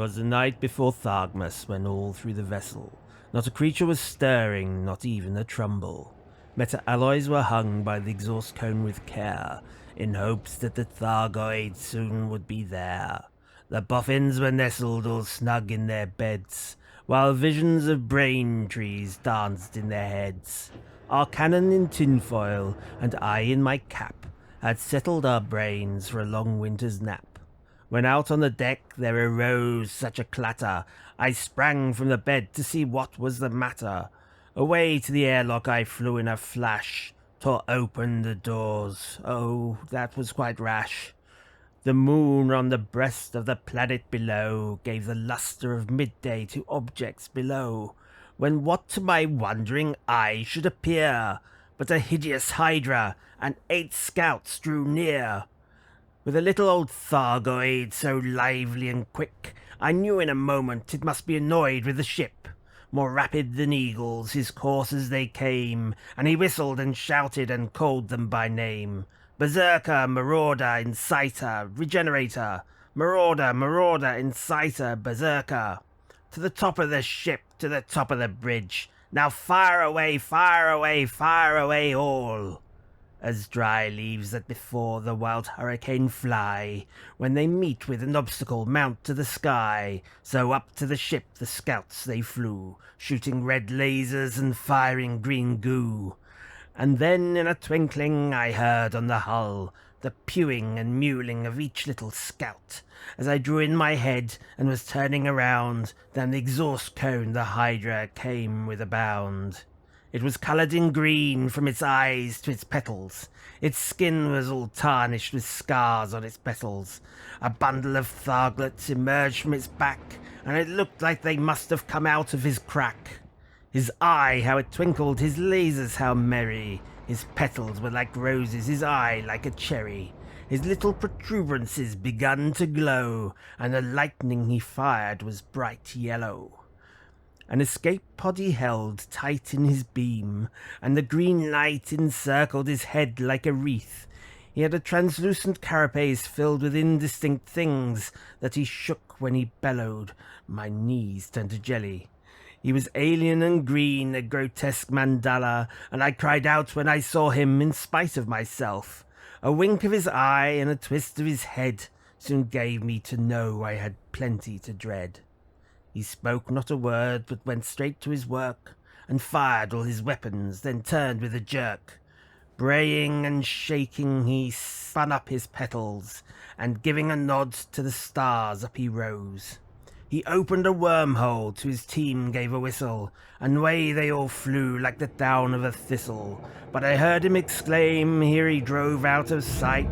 'Twas the night before Thargmas, when all through the vessel not a creature was stirring, not even a trumble. Meta-alloys were hung by the exhaust cone with care, in hopes that the Thargoids soon would be there. The boffins were nestled all snug in their beds, while visions of brain trees danced in their heads. Our cannon in tinfoil, and I in my cap, had settled our brains for a long winter's nap. When out on the deck there arose such a clatter, I sprang from the bed to see what was the matter. Away to the airlock I flew in a flash, tore open the doors. Oh, that was quite rash. The moon on the breast of the planet below gave the lustre of midday to objects below, when what to my wondering eye should appear but a hideous hydra, and 8 scouts drew near. With a little old Thargoid so lively and quick, I knew in a moment it must be annoyed with the ship. More rapid than eagles his coursers they came, and he whistled and shouted and called them by name. Berserker, Marauder, Inciter, Regenerator, Marauder, Marauder, Inciter, Berserker. To the top of the ship, to the top of the bridge. Now fire away, fire away, fire away all. As dry leaves that before the wild hurricane fly, when they meet with an obstacle mount to the sky, so up to the ship the scouts they flew, shooting red lasers and firing green goo. And then in a twinkling I heard on the hull the pewing and mewling of each little scout. As I drew in my head and was turning around, down the exhaust cone the hydra came with a bound. It was coloured in green from its eyes to its petals. Its skin was all tarnished with scars on its petals. A bundle of tharglets emerged from its back, and it looked like they must have come out of his crack. His eye, how it twinkled, his lasers, how merry. His petals were like roses, his eye like a cherry. His little protuberances begun to glow, and the lightning he fired was bright yellow. An escape pod he held tight in his beam, and the green light encircled his head like a wreath. He had a translucent carapace filled with indistinct things that he shook when he bellowed. My knees turned to jelly. He was alien and green, a grotesque mandala, and I cried out when I saw him in spite of myself. A wink of his eye and a twist of his head soon gave me to know I had plenty to dread. He spoke not a word, but went straight to his work, and fired all his weapons, then turned with a jerk. Braying and shaking he spun up his petals, and giving a nod to the stars up he rose. He opened a wormhole, to his team gave a whistle, and away they all flew like the down of a thistle. But I heard him exclaim, here he drove out of sight.